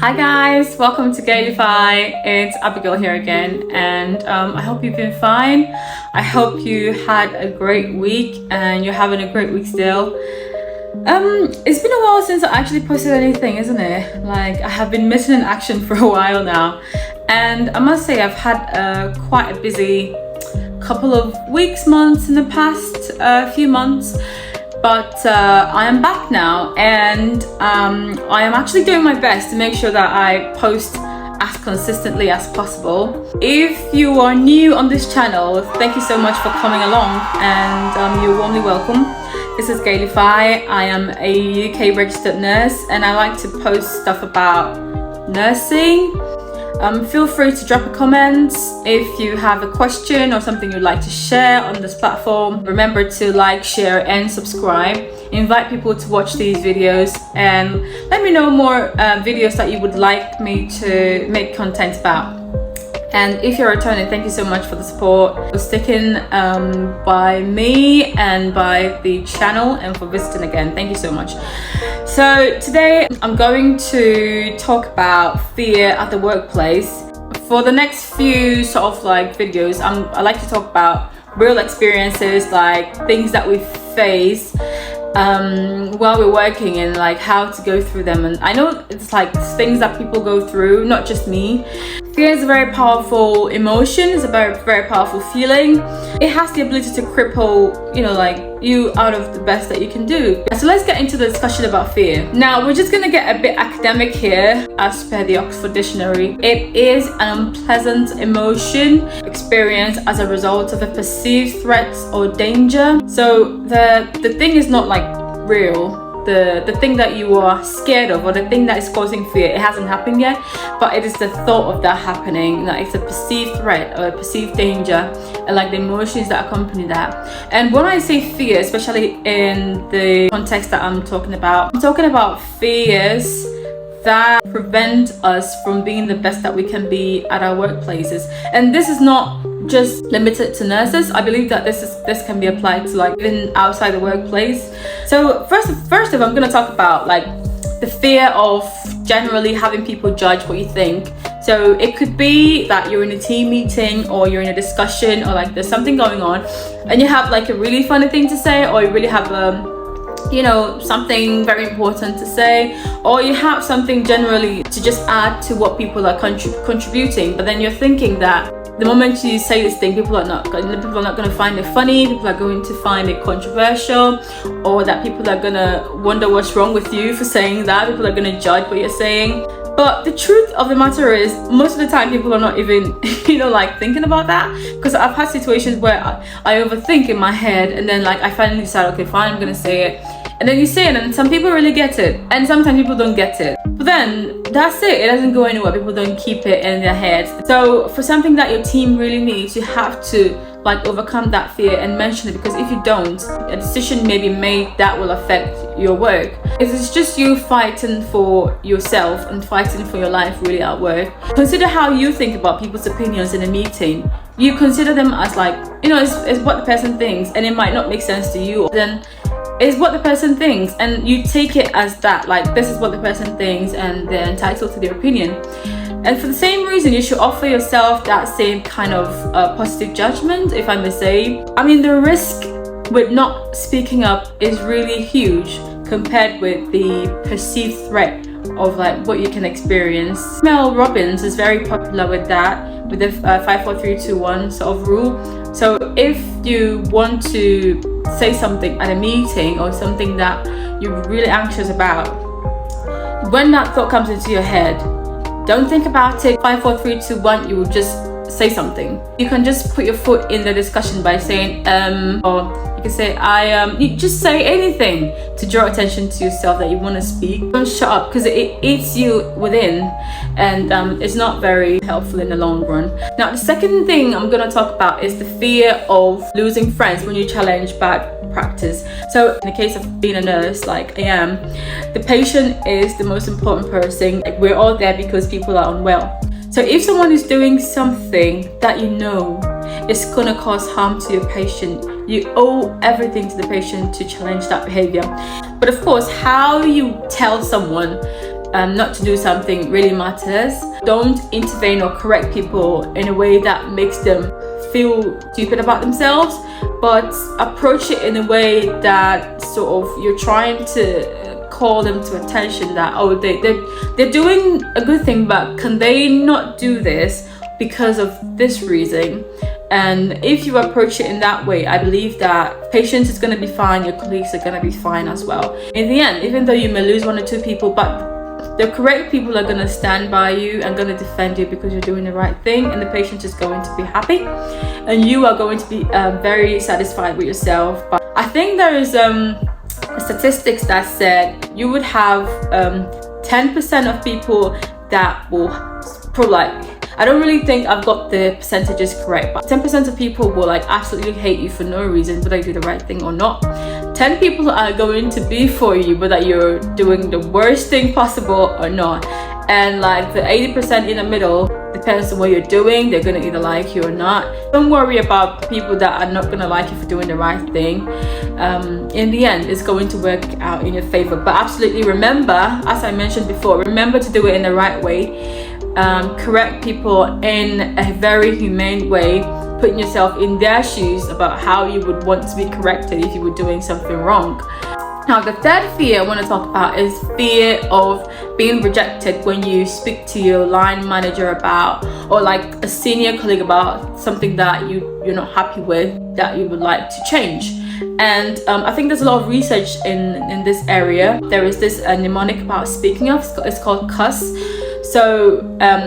Hi guys, welcome to Gailify. It's Abigail here again, and I hope you've been fine. I hope you had a great week and you're having a great week still. It's been a while since I actually posted anything, isn't it? Like, I have been missing in action for a while now, and I must say I've had quite a busy couple of weeks, months in the past few months. But I am back now, and I am actually doing my best to make sure that I post as consistently as possible. If you are new on this channel, thank you so much for coming along, and you're warmly welcome. This is Gailify. I am a UK registered nurse, and I like to post stuff about nursing. Feel free to drop a comment if you have a question or something you'd like to share on this platform. Remember to like, share and subscribe. Invite people to watch these videos, and let me know more videos that you would like me to make content about. And if you're returning, thank you so much for the support, for sticking by me and by the channel, and for visiting again. Thank you so much. So today I'm going to talk about fear at the workplace. For the next few sort of like videos, I like to talk about real experiences, like things that we face while we're working, and like how to go through them. And I know it's like things that people go through, not just me. Fear is a very powerful emotion. It's a very powerful feeling. It has the ability to cripple, you out of the best that you can do. So let's get into the discussion about fear. Now, we're just gonna get a bit academic here. As per the Oxford Dictionary, it is an unpleasant emotion experienced as a result of a perceived threat or danger. So the thing is not like real. The thing that you are scared of, or the thing that is causing fear, it hasn't happened yet, but it is the thought of that happening, that it's a perceived threat or a perceived danger, and like the emotions that accompany that. And when I say fear, especially in the context that I'm talking about fears that prevent us from being the best that we can be at our workplaces. And this is not just limited to nurses. I believe that this can be applied to like even outside the workplace. So first of all, I'm going to talk about like the fear of generally having people judge what you think. So it could be that you're in a team meeting, or you're in a discussion, or like there's something going on and you have like a really funny thing to say, or you really have something very important to say, or you have something generally to just add to what people are contributing. But then you're thinking that the moment you say this thing, people are not going to find it funny, people are going to find it controversial, or that people are going to wonder what's wrong with you for saying that. People are going to judge what you're saying. But the truth of the matter is, most of the time people are not even thinking about that, because I've had situations where I overthink in my head, and then like I finally decide, okay, fine, I'm going to say it. And then you say it, and some people really get it, and sometimes people don't get it. But then that's it. It doesn't go anywhere. People don't keep it in their heads. So for something that your team really needs, you have to like overcome that fear and mention it, because if you don't, a decision may be made that will affect your work. It's just you fighting for yourself and fighting for your life really at work. Consider how you think about people's opinions in a meeting. You consider them as like, it's what the person thinks, and it might not make sense to you. Then is what the person thinks, and you take it as that, like this is what the person thinks and they're entitled to their opinion. And for the same reason, you should offer yourself that same kind of positive judgment, if I may say. I mean, the risk with not speaking up is really huge compared with the perceived threat of like what you can experience. Mel Robbins is very popular with that, with the 5 4 3 2 1 sort of rule. So if you want to say something at a meeting, or something that you're really anxious about, when that thought comes into your head, don't think about it. 5 4 3 2 1, you will just say something. You can just put your foot in the discussion by saying or you can say you just say anything to draw attention to yourself that you want to speak. Don't shut up, because it eats you within, and it's not very helpful in the long run. Now, the second thing I'm going to talk about is the fear of losing friends when you challenge bad practice. So in the case of being a nurse like I am, the patient is the most important person. Like, we're all there because people are unwell. So if someone is doing something that is going to cause harm to your patient, you owe everything to the patient to challenge that behavior. But of course, how you tell someone not to do something really matters. Don't intervene or correct people in a way that makes them feel stupid about themselves, but approach it in a way that sort of you're trying to call them to attention that, oh, they're doing a good thing, but can they not do this because of this reason? And if you approach it in that way, I believe that patients is going to be fine, your colleagues are going to be fine as well. In the end, even though you may lose 1 or 2 people, but the correct people are going to stand by you and going to defend you because you're doing the right thing, and the patient is going to be happy and you are going to be very satisfied with yourself. But I think there is statistics that said you would have 10% of people that will I don't really think I've got the percentages correct, but 10% of people will like absolutely hate you for no reason, whether you do the right thing or not. 10 people are going to be for you, whether you're doing the worst thing possible or not. And like the 80% in the middle, depends on what you're doing, they're gonna either like you or not. Don't worry about the people that are not gonna like you for doing the right thing. In the end, it's going to work out in your favor. But absolutely remember, as I mentioned before, remember to do it in the right way. Correct people in a very humane way, putting yourself in their shoes about how you would want to be corrected if you were doing something wrong. Now, the third fear I want to talk about is fear of being rejected when you speak to your line manager about, or like a senior colleague about something that you're not happy with, that you would like to change. And I think there's a lot of research in this area. There is this mnemonic about speaking of, it's called CUSS. So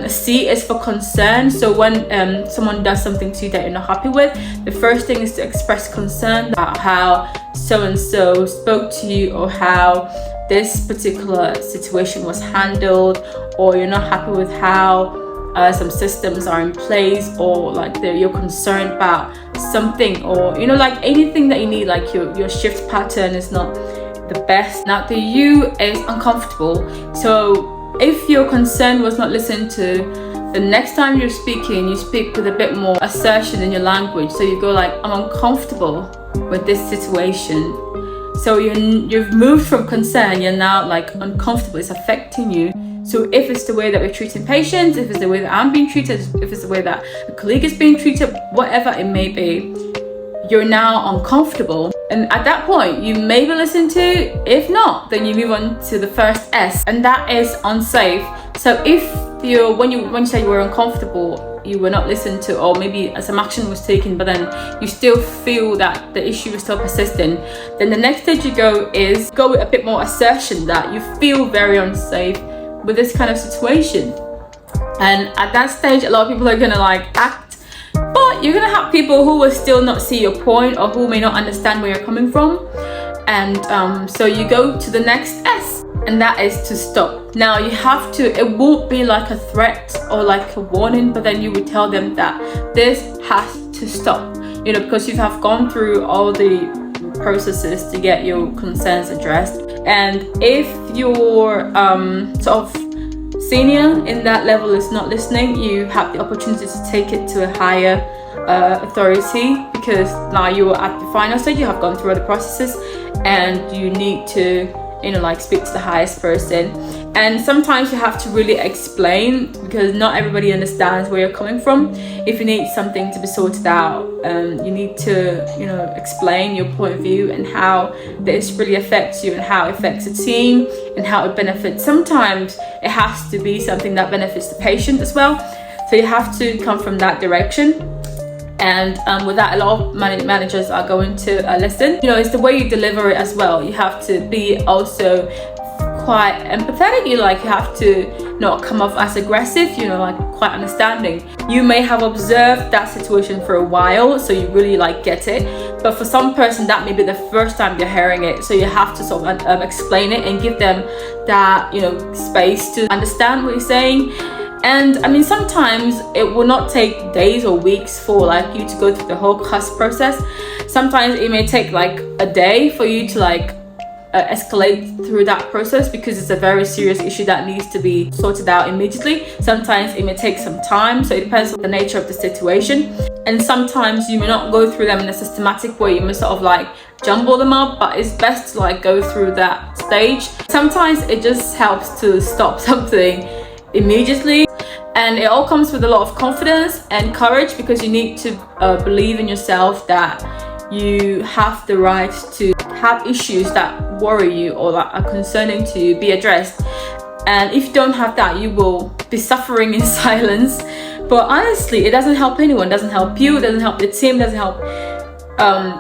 C is for concern. So when someone does something to you that you're not happy with, the first thing is to express concern about how so-and-so spoke to you, or how this particular situation was handled, or you're not happy with how some systems are in place, or like you're concerned about something, or like anything that you need, like your shift pattern is not the best. Now the U is uncomfortable. So if your concern was not listened to, the next time you're speaking, you speak with a bit more assertion in your language. So you go like, I'm uncomfortable with this situation. So you've moved from concern, you're now like uncomfortable, it's affecting you. So if it's the way that we're treating patients, if it's the way that I'm being treated, if it's the way that a colleague is being treated, whatever it may be, you're now uncomfortable. And at that point, you may be listened to. If not, then you move on to the first S, and that is unsafe. So if when you say you were uncomfortable, you were not listened to, or maybe some action was taken, but then you still feel that the issue is still persisting, then the next stage you go is go with a bit more assertion that you feel very unsafe with this kind of situation. And at that stage, a lot of people are gonna like act, but you're gonna have people who will still not see your point, or who may not understand where you're coming from. And so you go to the next S, and that is to stop. Now you have to, it won't be like a threat or like a warning, but then you would tell them that this has to stop, because you have gone through all the processes to get your concerns addressed. And if your sort of senior in that level is not listening, you have the opportunity to take it to a higher authority, because now you are at the final stage, you have gone through all the processes, and you need to speak to the highest person. And sometimes you have to really explain, because not everybody understands where you're coming from. If you need something to be sorted out, you need to explain your point of view, and how this really affects you, and how it affects the team, and how it benefits. Sometimes it has to be something that benefits the patient as well, so you have to come from that direction. And with that, a lot of managers are going to listen. It's the way you deliver it as well. You have to be also quite empathetic. You have to not come off as aggressive, quite understanding. You may have observed that situation for a while, so you really get it. But for some person, that may be the first time you're hearing it. So you have to sort of explain it and give them that, space to understand what you're saying. And I mean, sometimes it will not take days or weeks for you to go through the whole CUSS process. Sometimes it may take a day for you to escalate through that process, because it's a very serious issue that needs to be sorted out immediately. Sometimes it may take some time, so it depends on the nature of the situation. And sometimes you may not go through them in a systematic way. You may sort of jumble them up, but it's best to go through that stage. Sometimes it just helps to stop something immediately, and it all comes with a lot of confidence and courage, because you need to believe in yourself that you have the right to have issues that worry you or that are concerning to you be addressed. And if you don't have that, you will be suffering in silence. But honestly, it doesn't help anyone. It doesn't help you, it doesn't help the team, it doesn't help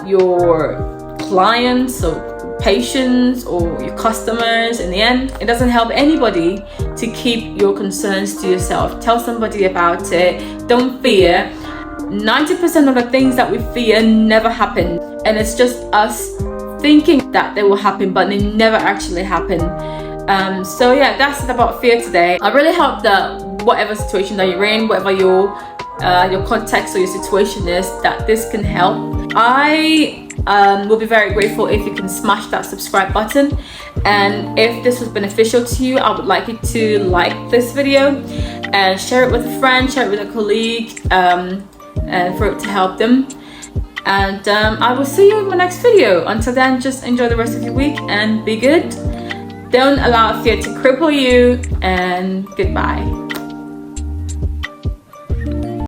your clients or patients or your customers. In the end, it doesn't help anybody to keep your concerns to yourself. Tell somebody about it. Don't fear. 90% of the things that we fear never happen, and it's just us thinking that they will happen, but they never actually happen. So yeah, that's it about fear today. I really hope that whatever situation that you're in, whatever your context or your situation is, that this can help. I will be very grateful if you can smash that subscribe button, and if this was beneficial to you, I would like you to like this video and share it with a friend, share it with a colleague, and for it to help them. And I will see you in my next video. Until then, just enjoy the rest of your week and be good. Don't allow fear to cripple you, and goodbye.